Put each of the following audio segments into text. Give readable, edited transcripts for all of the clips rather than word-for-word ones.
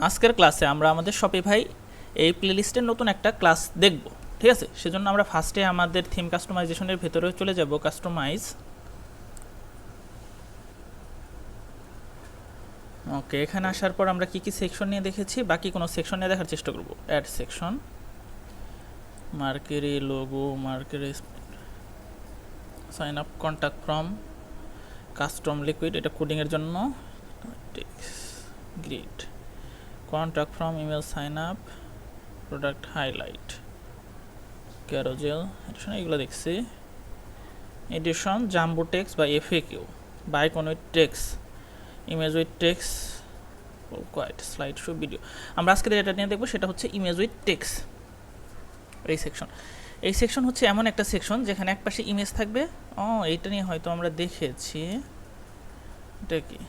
আজকের ক্লাসে আমরা আমাদের শপিফাই এই প্লেলিস্টের নতুন একটা ক্লাস দেখব, ঠিক আছে। সেজন্য আমরা ফার্স্টে আমাদের থিম কাস্টমাইজেশনের ভেতরে চলে যাব, কাস্টমাইজ। ওকে, এখানে আসার পর আমরা কি কি সেকশন নিয়ে দেখেছি, বাকি কোনো সেকশন নিয়ে দেখার চেষ্টা করব। Add section, marquee logo, marquee sign up, contact form, custom liquid, এটা কোডিংয়ের জন্য, grid, contact form, email sign up, product highlight, carousel, এগুলো দেখছি। এডিশন, জাম্বো টেক্সট বা FAQ, icon with text, image with text, quote, slide show, video. আমরা আজকে যেটা নিয়ে দেখবো সেটা হচ্ছে ইমেজ উইথ টেক্সট। এই সেকশন হচ্ছে এমন একটা সেকশন যেখানে একপাশে ইমেজ থাকবে। এইটা নিয়ে হয়তো আমরা দেখেছি, এটা কি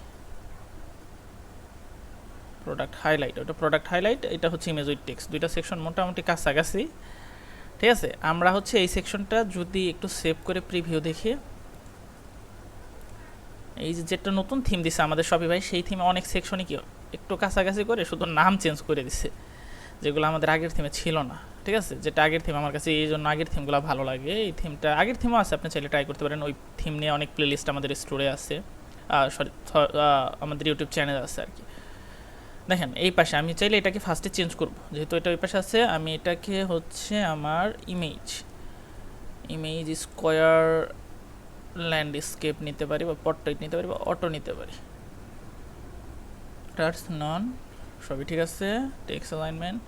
প্রোডাক্ট হাইলাইট, ওটা প্রোডাক্ট হাইলাইট, এটা হচ্ছে ইমেজ উইথ টেক্সট। দুইটা সেকশন মোটামুটি কাছাকাছি, ঠিক আছে। আমরা হচ্ছে এই সেকশনটা যদি একটু সেভ করে প্রিভিউ দেখি, এই যেটা নতুন থিম দিছে আমাদের শপিফাই, সেই থিমে অনেক সেকশনই কি একটু কাছাকাছি করে শুধু নাম চেঞ্জ করে দিছে, যেগুলো আমাদের আগের থিমে ছিল না, ঠিক আছে। যেটা আগের থিম আমার কাছে, এই জন্য আগের থিমগুলো ভালো লাগে। এই থিমটা আগের থিমও আছে, আপনি চাইলে ট্রাই করতে পারেন। ওই থিম নিয়ে অনেক প্লেলিস্ট আমাদের স্টোরে আছে, আমাদের ইউটিউব চ্যানেল আছে আর কি। দেখেন এই পাশে আমি চাইলে এটাকে ফার্স্টে চেঞ্জ করব, যেহেতু এটা ওই পাশে আছে। আমি এটাকে হচ্ছে আমার ইমেজ স্কোয়ার ল্যান্ডস্কেপ নিতে পারি, বা পর্ট্রেট নিতে পারি, বা অটো নিতে পারি। টার্স নন, সবই ঠিক আছে। টেক্সট অ্যালাইনমেন্ট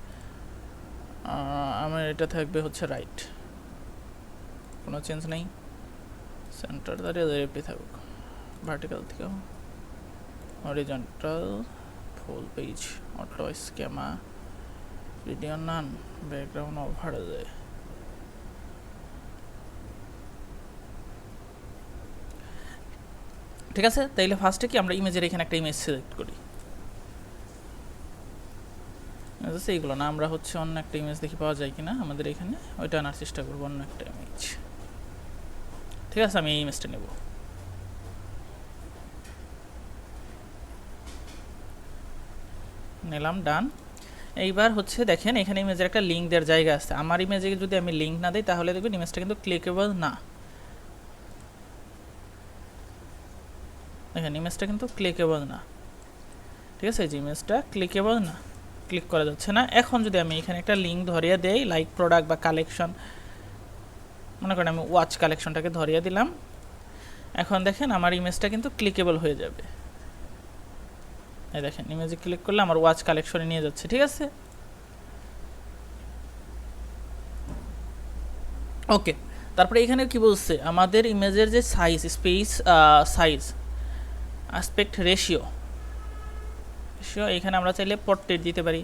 আমার এটা থাকবে হচ্ছে রাইট, কোনো চেঞ্জ নেই। সেন্টার দাঁড়িয়ে থাকুক, ভার্টিক্যাল থেকেও horizontal, full page, auto schema, video নান, ব্যাকগ্রাউন্ড ওভার যায়। ঠিক আছে, তাইলে ফার্স্টে কি আমরা ইমেজের এখানে একটা ইমেজ সিলেক্ট করি। এইগুলো না, আমরা হচ্ছে অন্য একটা ইমেজ দেখি পাওয়া যায় কিনা আমাদের এখানে, ওইটা আনার চেষ্টা করবো, অন্য একটা ইমেজ। ঠিক আছে, আমি এই ইমেজটা নেব। নিলাম, ডান। এইবার হচ্ছে দেখেন এখানে ইমেজের একটা লিঙ্ক দেওয়ার জায়গা আছে। আমার ইমেজে যদি আমি লিঙ্ক না দিই তাহলে দেখবেন ইমেজটা কিন্তু ক্লিকেবল না। দেখেন ইমেজটা কিন্তু ক্লিকেবল না, ঠিক আছে। এই যে ইমেজটা ক্লিকেবল না, ক্লিক করা যাচ্ছে না। এখন যদি আমি এখানে একটা লিঙ্ক ধরিয়ে দেই, লাইক প্রোডাক্ট বা কালেকশন, মনে করেন আমি ওয়াচ কালেকশনটাকে ধরিয়ে দিলাম, এখন দেখেন আমার ইমেজটা কিন্তু ক্লিকেবল হয়ে যাবে। এই দেখেন ইমেজে ক্লিক করলে আমার ওয়াচ কালেকশনে নিয়ে যাচ্ছে, ঠিক আছে। ওকে, তারপরে এখানে কি বলছে, আমাদের ইমেজের যে size, space size, aspect ratio, এখানে আমরা চাইলে পোর্ট্রেট দিতে পারি।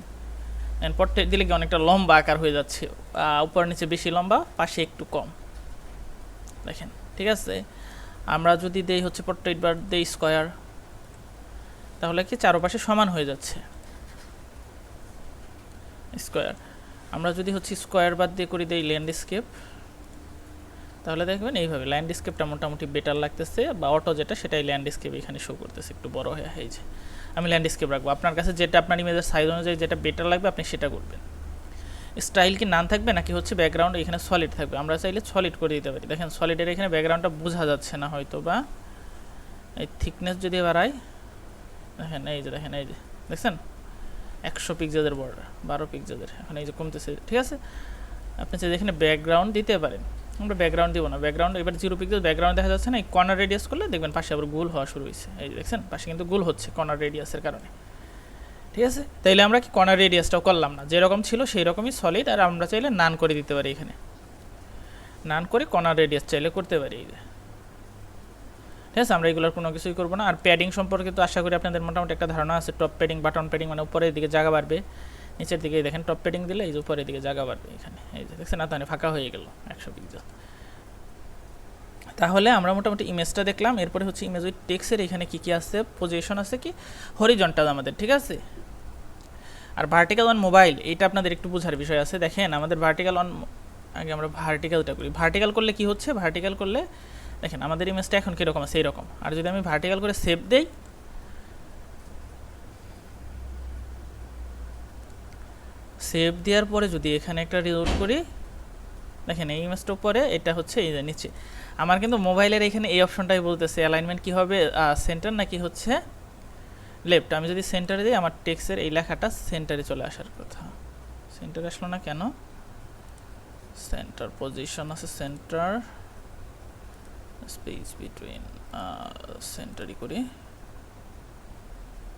পোর্ট্রেট দিলে কি অনেকটা লম্বা আকার হয়ে যাচ্ছে, উপর নিচে বেশি লম্বা, পাশে একটু কম, দেখেন, ঠিক আছে। আমরা যদি দেই হচ্ছে পোর্ট্রেট বার দেই স্কোয়ার, তাহলে কি চারপাশে সমান হয়ে যাচ্ছে স্কোয়ার। আমরা যদি হচ্ছে স্কোয়ার বাদ দিয়ে করে দেই ল্যান্ডস্কেপ, তাহলে দেখবেন এইভাবে ল্যান্ডস্কেপটা মোটামুটি বেটার লাগতেছে, বা অটো যেটা সেটাই ল্যান্ডস্কেপ এখানে শো করতেছে একটু বড় হয়ে। এই যে আমি ল্যান্ডস্কেপ রাখবো, আপনার কাছে যেটা আপনার ইমেজের সাইজ অনুযায়ী যেটা বেটার লাগবে আপনি সেটা করবেন। স্টাইল কি নান থাকবে নাকি হচ্ছে ব্যাকগ্রাউন্ড এখানে সলিড থাকবে, আমরা চাইলে সলিড করে দিতে পারি। দেখেন সলিডের এখানে ব্যাকগ্রাউন্ডটা বোঝা যাচ্ছে না হয়তো, বা এই থিকনেস যদি বাড়াই, দেখেন এই যে দেখছেন 100 পিক্সেলের বর্ডার, 12 পিক্সেলের, এখন এই যে কমতেছে, ঠিক আছে। আপনি চাইলে এখানে ব্যাকগ্রাউন্ড দিতে পারেন, আমরা ব্যাকগ্রাউন্ড দিব না। ব্যাকগ্রাউন্ড এবার 0 পিক্সেল ব্যাকগ্রাউন্ড দেখা যাচ্ছে না, এই কর্নার রেডিয়াস করলে দেখবেন পাশে আবার গোল হওয়া শুরু হয়েছে। এই দেখছেন পাশে কিন্তু গোল হচ্ছে কর্নার রেডিয়াসের কারণে, ঠিক আছে। তাইলে আমরা কি কর্নার রেডিয়াসটাও করলাম না, যেরকম ছিল সেই রকমই সলিড। আর আমরা চাইলে নান করে দিতে পারি, এখানে নান করে কর্নার রেডিয়াস চাইলে করতে পারি, এই যে, ঠিক আছে। আমরা এগুলোর কোনো কিছুই করবো না। আর প্যাডিং সম্পর্কে তো আশা করি আপনাদের মোটামুটি একটা ধারণা আছে। টপ প্যাডিং, বাটন প্যাডিং, মানে উপরের দিকে জায়গা বাড়বে, নিচের দিকে দেখেন টপ প্যাডিং দিলে এই যে উপরের দিকে জায়গা বাড়বে, এখানে এই যে দেখছেন না, তাহলে ফাঁকা হয়ে গেল 100 পিক্সেল। তাহলে আমরা মোটামুটি ইমেজটা দেখলাম। এরপরে হচ্ছে ইমেজ উইথ টেক্সটের এখানে কী কী আছে, পজিশন আছে কি, হরিজন্টাল আমাদের, ঠিক আছে। আর ভার্টিক্যাল অন মোবাইল, এটা আপনাদের একটু বোঝার বিষয় আছে। দেখেন আমাদের ভার্টিক্যাল অন, আগে আমরা ভার্টিক্যালটা করি। ভার্টিক্যাল করলে কি হচ্ছে, ভার্টিক্যাল করলে দেখেন আমাদের ইমেজটা এখন কীরকম আছে, এইরকম। আর যদি আমি ভার্টিক্যাল করে সেভ দেই, দেখেন আমাদের ইমেজটা এখন কীরকম আছে, এইরকম। আর যদি আমি ভার্টিক্যাল করে সেভ দেই, দেখেন আমাদের ইমেজটা এখন কীরকম আছে, এইরকম। আর যদি আমি ভার্টিক্যাল করে সেভ দেই, দেখেন আমাদের ইমেজটা এখন কীরকম আছে, এইরকম। আর যদি আমি ভার্টিক্যাল করে সেভ দেই, সেভ দেওয়ার পরে যদি এখানে একটা রিলোড করি, দেখেন এই ইমেজটার উপরে এটা হচ্ছে এই যে নিচে। আমার কিন্তু মোবাইলের এখানে এই অপশনটাই বলতেছে অ্যালাইনমেন্ট কী হবে, সেন্টার নাকি হচ্ছে লেফট। আমি যদি সেন্টারে দিই আমার টেক্সটের এই লেখাটা সেন্টারে চলে আসার কথা, সেন্টারে আসলো না কেন? সেন্টার পজিশন আছে, সেন্টার স্পেস বিটুইন, সেন্টারই করি,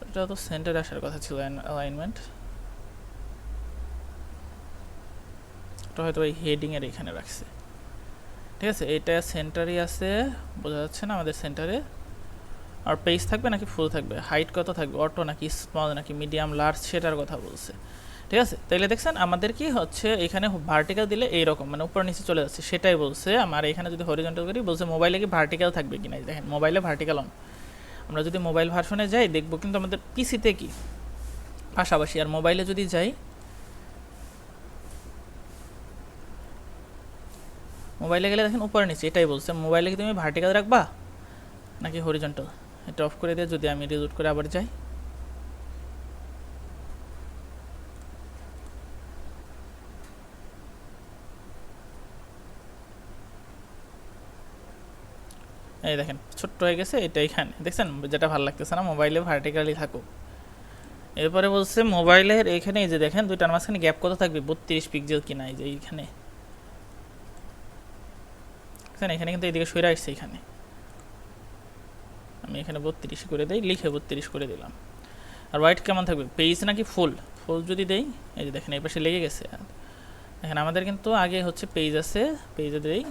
এটা তো সেন্টারে আসার কথা ছিল অ্যালাইনমেন্ট। এটা হয়তো এই হেডিংয়ের এখানে রাখছে, ঠিক আছে। এটা সেন্টারই আছে, বোঝা যাচ্ছে না আমাদের সেন্টারে। আর পেজ থাকবে নাকি ফুল থাকবে, হাইট কত থাকবে, অটো নাকি স্মল নাকি মিডিয়াম লার্জ, সেটার কথা বলছে, ঠিক আছে। তাইলে দেখছেন আমাদের কি হচ্ছে এখানে ভার্টিক্যাল দিলে এইরকম মানে উপর নিচে চলে যাচ্ছে, সেটাই বলছে। আমার এখানে যদি হরিজন্টাল করি বলছে মোবাইলে কি ভার্টিক্যাল থাকবে কিনা, দেখেন মোবাইলে ভার্টিক্যাল অন। আমরা যদি মোবাইল ভার্সনে যাই দেখবো কিন্তু আমাদের পিসিতে কি পাশাপাশি। আর মোবাইলে যদি যাই, মোবাইলে গেলে দেখেন উপরে নিচে, এটাই বলছে মোবাইলে কি তুমি ভার্টিক্যাল রাখবা নাকি হরিজন্টাল। এটা অফ করে দিয়ে যদি আমি রিলোড করে আবার যাই, এই দেখেন ছোট্ট হয়ে গেছে এটা এখানে, দেখছেন যেটা ভালো লাগতেছে না, মোবাইলে ভার্টিক্যালি থাকুক। এরপরে বলছে মোবাইলের এখানে এই যে দেখেন দুইটার মাঝখানে গ্যাপ কত থাকবে, 32 পিক্সেল কিনা, এই যে এইখানে এখানে কিন্তু এইদিকে সরে আসছে, এখানে আমি এখানে 32 করে দিই, লিখে 32 করে দিলাম। আর হোয়াইট কেমন থাকবে, পেজ নাকি ফুল, ফুল যদি দেই এই যে দেখেন এই পাশে লেগে গেছে। দেখেন আমাদের কিন্তু আগে হচ্ছে পেজ আছে, পেজে দেই,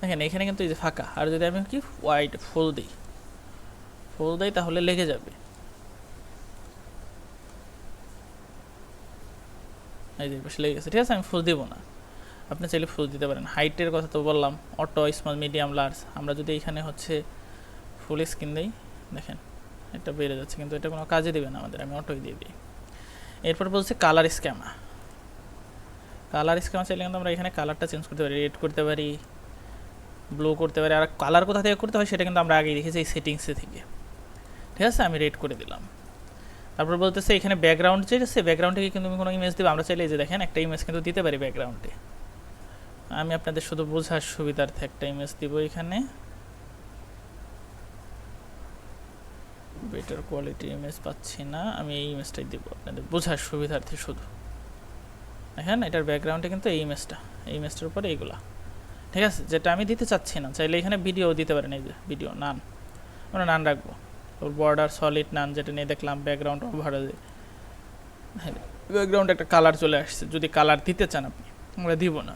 দেখেন এখানে কিন্তু এই যে ফাঁকা। আর যদি আমি কি হোয়াইট ফুল দিই, ফুল দেই তাহলে লেগে যাবে, এই যে পাশে লেগে গেছে, ঠিক আছে। আমি ফুল দিব না, আপনি চাইলে ফুল দিতে পারেন। হাইটের কথা তো বললাম, অটো স্মল মিডিয়াম লার্জ। আমরা যদি এখানে হচ্ছে ফুল স্ক্রিন দিই, দেখেন এটা বেড়ে যাচ্ছে কিন্তু এটা কোনো কাজে দেবে না আমাদের, আমি অটোই দিয়ে দিই। এরপর বলছে কালার স্ক্যামা, কালার স্ক্যামা চাইলে কিন্তু আমরা এখানে কালারটা চেঞ্জ করতে পারি, রেড করতে পারি, ব্লু করতে পারি। আর কালার কোথা থেকে করতে হয় সেটা কিন্তু আমরা আগেই দেখেছি এই সেটিংসে থেকে, ঠিক আছে। আমি রেড করে দিলাম। তারপর বলতেছে এখানে ব্যাকগ্রাউন্ড যে আছে, ব্যাকগ্রাউন্ডে কিন্তু তুমি কোনো ইমেজ দেবে, আমরা চাইলে এই যে দেখেন একটা ইমেজ কিন্তু দিতে পারি ব্যাকগ্রাউন্ডে। আমি আপনাদের শুধু বোঝার সুবিধার্থে একটা ইমেজ দিব এখানে, বেটার কোয়ালিটি ইমেজ পাচ্ছি না, আমি এই ইমেজটাই দিব আপনাদের বোঝার সুবিধার্থে শুধু। দেখেন এটার ব্যাকগ্রাউন্ডে কিন্তু এই ইমেজটা, এই ইমেজটার উপরে এইগুলা, ঠিক আছে। যেটা আমি দিতে চাচ্ছি না, চাইলে এখানে ভিডিও দিতে পারেন, এই যে ভিডিও নান, আমরা নান রাখবো। ওর বর্ডার সলিড নান যেটা নিয়ে দেখলাম, ব্যাকগ্রাউন্ড ওভারে ব্যাকগ্রাউন্ড একটা কালার চলে আসছে, যদি কালার দিতে চান আপনি, আমরা দিব না।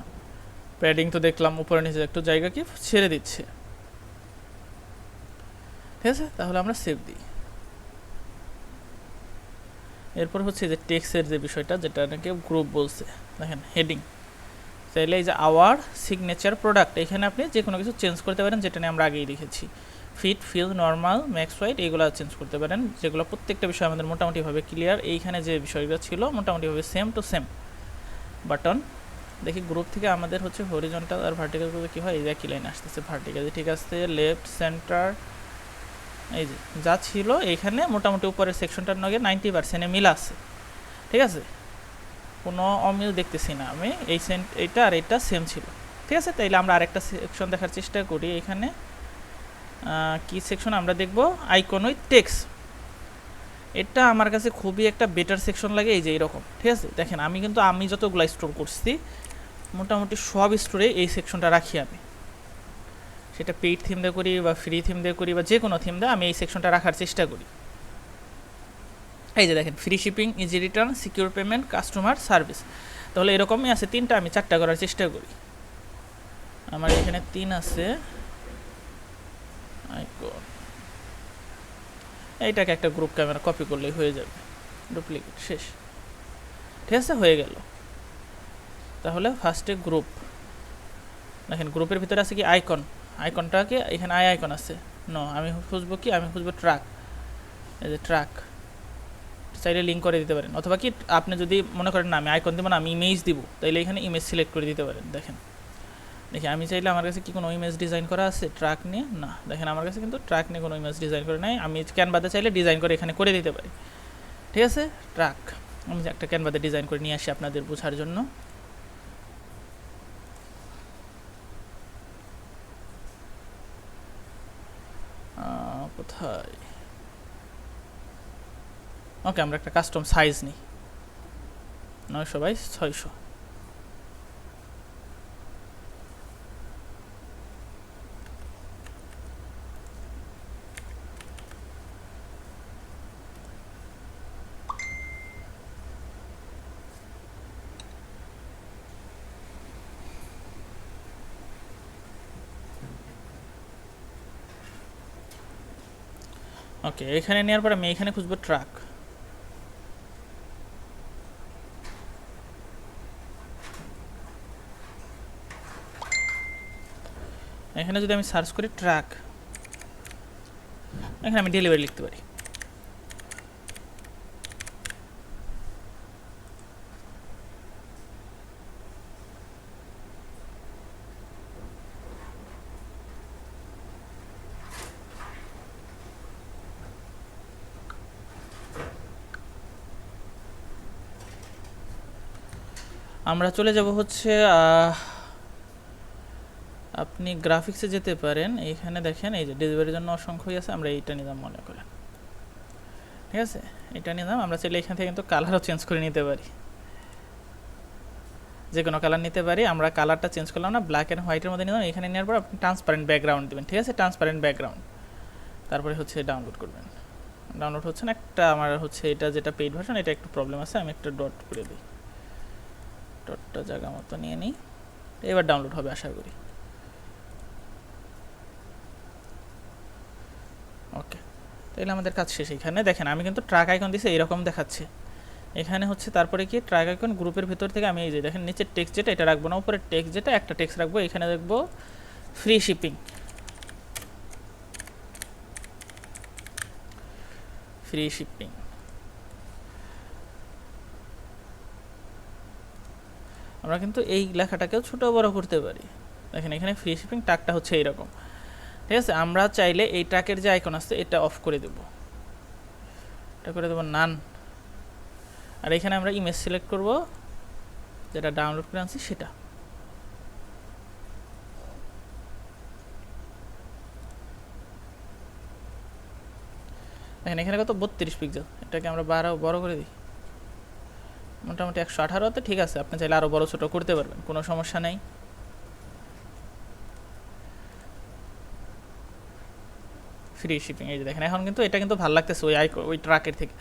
প্যাডিং তো দেখলাম উপরে নিচে একটু জায়গা কি ছেড়ে দিচ্ছে, ঠিক আছে। তাহলে আমরা সেভ দিই। এরপর হচ্ছে যে টেক্সটের যে বিষয়টা, যেটা নাকি গ্রুপ বলছে, দেখেন হেডিং চাইলে এই যে আওয়ার সিগনেচার প্রোডাক্ট, এখানে আপনি যে কোনো কিছু চেঞ্জ করতে পারেন, যেটা নিয়ে আমরা আগেই দেখেছি। Fit, fill, normal, max white, এইগুলো চেঞ্জ করতে পারেন, যেগুলো প্রত্যেকটা বিষয় আমাদের মোটামুটিভাবে ক্লিয়ার। এইখানে যে বিষয়গুলো ছিল মোটামুটিভাবে সেম টু সেম। বাটন দেখি গ্রুপ থেকে আমাদের হচ্ছে হরিজন্টাল আর ভার্টিক্যাল করলে কী হয়, এই যে একই লাইন আসতেছে ভার্টিক্যাল, ঠিক আছে। লেফট সেন্টার, এই যে যা ছিল এইখানে মোটামুটি উপরের সেকশনটার নগে 90% মিল আছে, ঠিক আছে। কোনো অমিল দেখতেছি না আমি, এইটা আর এইটা সেম ছিল, ঠিক আছে। তাইলে আমরা আরেকটা সেকশন দেখার চেষ্টা করি। এখানে কি সেকশন আমরা দেখব, আইকন উইথ টেক্সট। এটা আমার কাছে খুবই একটা বেটার সেকশন লাগে, এই যে এইরকম, ঠিক আছে। দেখেন আমি কিন্তু আমি যতগুলো স্টোর করছি মোটামুটি সব স্টোরে এই সেকশনটা রাখি আমি, সেটা পেইড থিম দিয়ে করি বা ফ্রি থিম দিয়ে করি বা যে কোনো থিম দিয়ে আমি এই সেকশনটা রাখার চেষ্টা করি। এই যে দেখেন free shipping, easy return, secure payment, customer service, তাহলে এরকমই আছে তিনটা, আমি 4টা করার চেষ্টা করি। আমার এখানে 3 আছে। আইকন এইটাকে একটা গ্রুপ ক্যামেরা কপি করলেই হয়ে যাবে, ডুপ্লিকেট শেষ, ঠিক আছে, হয়ে গেল। তাহলে ফার্স্টে গ্রুপ, দেখেন গ্রুপের ভিতরে আছে কি আইকন, আইকনটাকে এখানে আইকন আছে, আমি খুঁজবো কি, আমি খুঁজবো ট্রাক, এই যে ট্রাক, চাইলে লিঙ্ক করে দিতে পারেন। অথবা কি আপনি যদি মনে করেন না আমি আইকন দিব না, আমি ইমেজ দিব, তাইলে এখানে ইমেজ সিলেক্ট করে দিতে পারেন। দেখেন দেখি আমি চাইলে আমার কাছে কি কোনো ইমেজ ডিজাইন করা আছে ট্রাক নিয়ে? না, দেখেন আমার কাছে কিন্তু ট্রাক নিয়ে কোনো ইমেজ ডিজাইন করে নাই। আমি ক্যানভাতে চাইলে ডিজাইন করে এখানে করে দিতে পারি। ঠিক আছে, ট্রাক আমি একটা ক্যানভাতে ডিজাইন করে নিয়ে আসি আপনাদের বোঝার জন্য। কোথায়? ওকে, আমরা একটা কাস্টম সাইজ নিই 900x600। ওকে, এখানে নেওয়ার পর আমি এখানে খুঁজবো ট্রাক। এখানে যদি আমি সার্চ করি ট্রাক, এখানে আমি ডেলিভারি লিখতে পারি। আমরা চলে যাব হচ্ছে আপনি গ্রাফিক্সে যেতে পারেন। এইখানে দেখেন এই যে ডেলিভারির জন্য অসংখ্যই আছে, আমরা এইটা নিলাম মনে করেন। ঠিক আছে, এটা নিলাম। আমরা চাইলে এখান থেকে কিন্তু কালারও চেঞ্জ করে নিতে পারি, যে কোনো কালার নিতে পারি। আমরা কালারটা চেঞ্জ করলাম না, ব্ল্যাক অ্যান্ড হোয়াইটের মধ্যে নিলাম। এখানে নেওয়ার পর আপনি ট্রান্সপারেন্ট ব্যাকগ্রাউন্ড দেবেন। ঠিক আছে, ট্রান্সপারেন্ট ব্যাকগ্রাউন্ড, তারপরে হচ্ছে ডাউনলোড করবেন। ডাউনলোড হচ্ছে না, একটা আমার হচ্ছে এটা যেটা পেইড ভার্সন, এটা একটু প্রবলেম আছে। আমি একটা ডট করে দিই, ডটটা জায়গা মতো নিয়ে নিই। এবার ডাউনলোড হবে আশা করি। ওকে, তাহলে আমাদের কাজ শেষ। এখানে দেখেন আমি কিন্তু ট্রাক আইকন দিয়েছি, এইরকম দেখাচ্ছে। এখানে হচ্ছে তারপরে কি ট্রাক আইকন গ্রুপের ভিতর থেকে আমি এই যে দেখেন নিচের টেক্সট যেটা, এটা রাখবো না, উপরে টেক্সট যেটা একটা টেক্সট রাখবো। এখানে দেখবো ফ্রি শিপিং, ফ্রি শিপিং। আমরা কিন্তু এই লেখাটাকেও ছোট বড় করতে পারি। দেখেন এখানে ফ্রি শিপিং, ট্যাগটা হচ্ছে এইরকম। ঠিক আছে, আমরা চাইলে এই ট্যাগের যে আইকন আছে এটা অফ করে দেব, এটা করে দেবো নান। আর এখানে আমরা ইমেজ সিলেক্ট করব, যেটা ডাউনলোড করে আনছি সেটা। দেখেন এখানে কত 32 পিক্সেল। এটাকে আমরা বড় করে দিই, মোটামুটি 118তে। ঠিক আছে, আপনি চাইলে আরও বড় ছোটো করতে পারবেন, কোনো সমস্যা নেই। ফ্রি শিপিং, এই যে দেখেন এখন কিন্তু এটা কিন্তু ভালো লাগতেছে ওই ট্রাকের থেকে।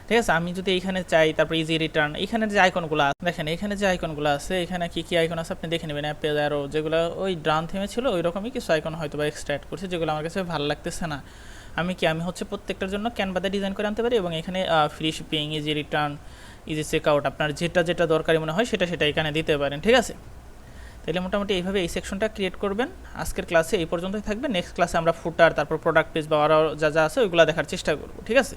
ঠিক আছে, আমি যদি এইখানে চাই, তারপর ইজি রিটার্ন, এখানে যে আইকনগুলো আছে দেখেন, এখানে যে আইকনগুলো আছে, এখানে কি কি আইকন আছে আপনি দেখে নেবেন। অ্যাপেল অ্যারো, যেগুলো ওই ড্রান থেমে ছিল ওই রকমই কিছু আইকন হয়তো বা এক্সট্রা অ্যাড করছে, যেগুলো আমার কাছে ভালো লাগতেছে না। আমি হচ্ছে প্রত্যেকটার জন্য ক্যানভাতে ডিজাইন করে আনতে পারি, এবং এখানে free shipping, easy return, easy checkout, আপনার যেটা দরকারি মনে হয় সেটা এখানে দিতে পারেন। ঠিক আছে, তাহলে মোটামুটি এইভাবে এই সেকশনটা ক্রিয়েট করবেন। আজকের ক্লাসে এই পর্যন্তই থাকবে। নেক্সট ক্লাসে আমরা ফুটার, তারপর প্রোডাক্ট পেজ বা আরও যা যা আছে ওইগুলো দেখার চেষ্টা করব। ঠিক আছে।